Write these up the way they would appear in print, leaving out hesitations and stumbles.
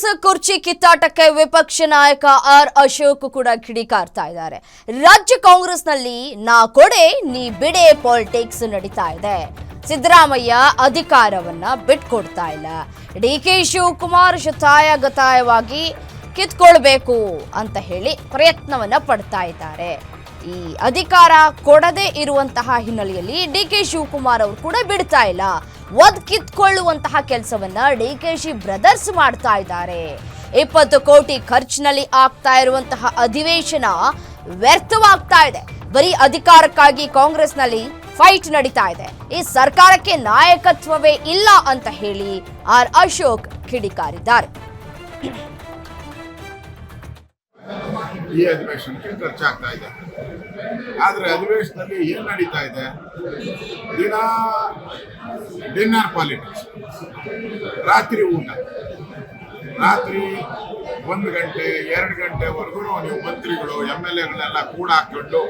ಕಾಂಗ್ರೆಸ್ ಕುರ್ಚಿ ಕಿತ್ತಾಟಕ್ಕೆ ವಿಪಕ್ಷ ನಾಯಕ ಆರ್ ಅಶೋಕ್ ಕೂಡ ಕಿಡಿಕಾರ್ತಾ ಇದ್ದಾರೆ. ರಾಜ್ಯ ಕಾಂಗ್ರೆಸ್ನಲ್ಲಿ ನಾ ಕೊಡೆ ನೀ ಬಿಡೆ ಪಾಲಿಟಿಕ್ಸ್ ನಡೀತಾ ಇದೆ. ಸಿದ್ದರಾಮಯ್ಯ ಅಧಿಕಾರವನ್ನ ಬಿಟ್ಕೊಡ್ತಾ ಇಲ್ಲ. ಡಿಕೆ ಶಿವಕುಮಾರ್ ಶತಾಯಗತಾಯವಾಗಿ ಕಿತ್ಕೊಳ್ಬೇಕು ಅಂತ ಹೇಳಿ ಪ್ರಯತ್ನವನ್ನ ಪಡ್ತಾ ಇದ್ದಾರೆ. ಈ ಅಧಿಕಾರ ಕೊಡದೇ ಇರುವಂತಹ ಹಿನ್ನೆಲೆಯಲ್ಲಿ ಡಿಕೆ ಶಿವಕುಮಾರ್ ಅವರು ಕೂಡ ಬಿಡ್ತಾ ಇಲ್ಲ. ಕಿತ್ಕೊಳ್ಳುವಂತಹ ಕೆಲಸವನ್ನ ಡಿಕೆಶಿ ಬ್ರದರ್ಸ್ ಮಾಡ್ತಾ ಇದ್ದಾರೆ. 20 ಕೋಟಿ ಖರ್ಚಿನಲ್ಲಿ ಆಗ್ತಾ ಇರುವಂತಹ ಅಧಿವೇಶನ ವ್ಯರ್ಥವಾಗ್ತಾ ಇದೆ. ಬರೀ ಅಧಿಕಾರಕ್ಕಾಗಿ ಕಾಂಗ್ರೆಸ್ನಲ್ಲಿ ಫೈಟ್ ನಡೀತಾ ಇದೆ. ಈ ಸರ್ಕಾರಕ್ಕೆ ನಾಯಕತ್ವವೇ ಇಲ್ಲ ಅಂತ ಹೇಳಿ ಆರ್ ಅಶೋಕ್ ಕಿಡಿಕಾರಿದ್ದಾರೆ. ಈ ಅಧಿವೇಶನಕ್ಕೆ ಖರ್ಚಾಗ್ತಾ ಇದೆ. ಆದರೆ ಅಧಿವೇಶನದಲ್ಲಿ ಏನು ನಡೀತಾ ಇದೆ? ದಿನ ಡಿನ್ನರ್ ಪಾಲಿಟಿಕ್ಸ್, ರಾತ್ರಿ ಊಟ, ರಾತ್ರಿ 1 ಗಂಟೆ 2 ಗಂಟೆವರೆಗೂ ನೀವು ಮಂತ್ರಿಗಳು MLAಗಳೆಲ್ಲ ಕೂಡ ಹಾಕೊಂಡು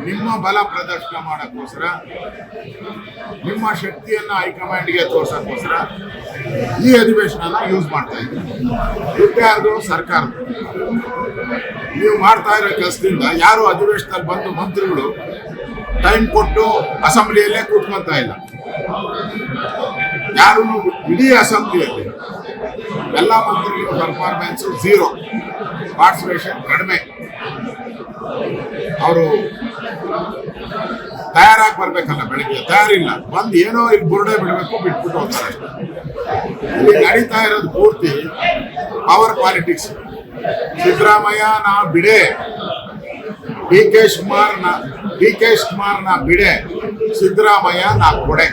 ನಿಮ್ಮ ಬಲ ಪ್ರದರ್ಶನ ಮಾಡೋಕ್ಕೋಸ್ಕರ, ನಿಮ್ಮ ಶಕ್ತಿಯನ್ನು ಹೈಕಮಾಂಡ್ಗೆ ತೋರ್ಸೋಕ್ಕೋಸ್ಕರ ಈ ಅಧಿವೇಶನ ಯೂಸ್ ಮಾಡ್ತಾ ಇದ್ದೀವಿ. ದುಡ್ಡು ಸರ್ಕಾರ ನೀವು ಮಾಡ್ತಾ ಇರೋ ಕೆಲಸದಿಂದ ಯಾರು ಅಧಿವೇಶನದಲ್ಲಿ ಬಂದು ಮಂತ್ರಿಗಳು ಟೈಮ್ ಕೊಟ್ಟು ಅಸೆಂಬ್ಲಿಯಲ್ಲೇ ಕೂತ್ಕೊಂತ ಇಲ್ಲ. ಯಾರು ಇಡೀ ಅಸೆಂಬ್ಲಿಯಲ್ಲಿ ಎಲ್ಲ ಮಂತ್ರಿಗಳು ಪರ್ಫಾರ್ಮೆನ್ಸ್ 0, ಪಾರ್ಟಿಸಿಪೇಷನ್ ಕಡಿಮೆ. ಅವರು ತಯಾರಾಗಿ ಬರ್ಬೇಕಲ್ಲ, ಬೆಳಿಗ್ಗೆ ತಯಾರಿಲ್ಲ, ಬಂದು ಏನೋ ಇಲ್ಲಿ ಬುರುಡೆ ಬಿಡಬೇಕು, ಬಿಟ್ಬಿಟ್ಟು ಹೋಗ್ತಾರೆ. ಇಲ್ಲಿ ನಡೀತಾ ಇರೋದು ಪೂರ್ತಿ ಪವರ್ ಪಾಲಿಟಿಕ್ಸ್. ಸಿದ್ದರಾಮಯ್ಯ ನಾ ಬಿಡೆ, ಡಿ ಕೆ ಶಿವಕುಮಾರ್ ನಾ ಬಿಡೆ, ಸಿದ್ದರಾಮಯ್ಯ ನಾ ಕೊಡೆ.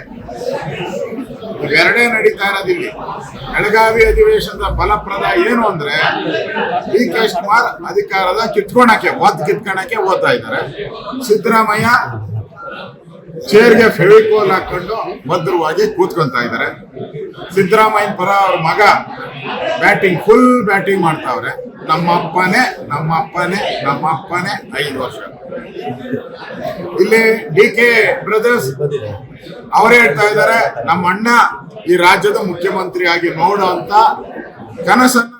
ಇವೆರಡೇ ನಡೀತಾ ಇರೋದು ಇಲ್ಲಿ. ಬೆಳಗಾವಿ ಅಧಿವೇಶನದ ಫಲಪ್ರದ ಏನು ಅಂದ್ರೆ ಡಿ ಕೆ ಶಿವಕುಮಾರ್ ಅಧಿಕಾರದ ಕಿತ್ಕೊಳಕ್ಕೆ ಓದ್ತಾ ಇದ್ದಾರೆ. ಸಿದ್ದರಾಮಯ್ಯ ಚೇರ್ಗೆ ಫೆವಿಕೋಲ್ ಹಾಕೊಂಡು ಭದ್ರವಾಗಿ ಕೂತ್ಕೊಂತ ಇದ್ದಾರೆ. ಸಿದ್ದರಾಮಯ್ಯನ ಪರ ಅವ್ರ ಮಗ ಫುಲ್ ಬ್ಯಾಟಿಂಗ್ ಮಾಡ್ತಾವ್ರೆ. ನಮ್ಮಪ್ಪನೇ 5 ವರ್ಷ. ಇಲ್ಲಿ ಡಿ ಕೆ ಬ್ರದರ್ಸ್ ಅವರೇ ಹೇಳ್ತಾ ಇದ್ದಾರೆ, ನಮ್ಮ ಅಣ್ಣ ಈ ರಾಜ್ಯದ ಮುಖ್ಯಮಂತ್ರಿಯಾಗಿ ನೋಡೋ ಅಂತ ಕನಸನ್ನ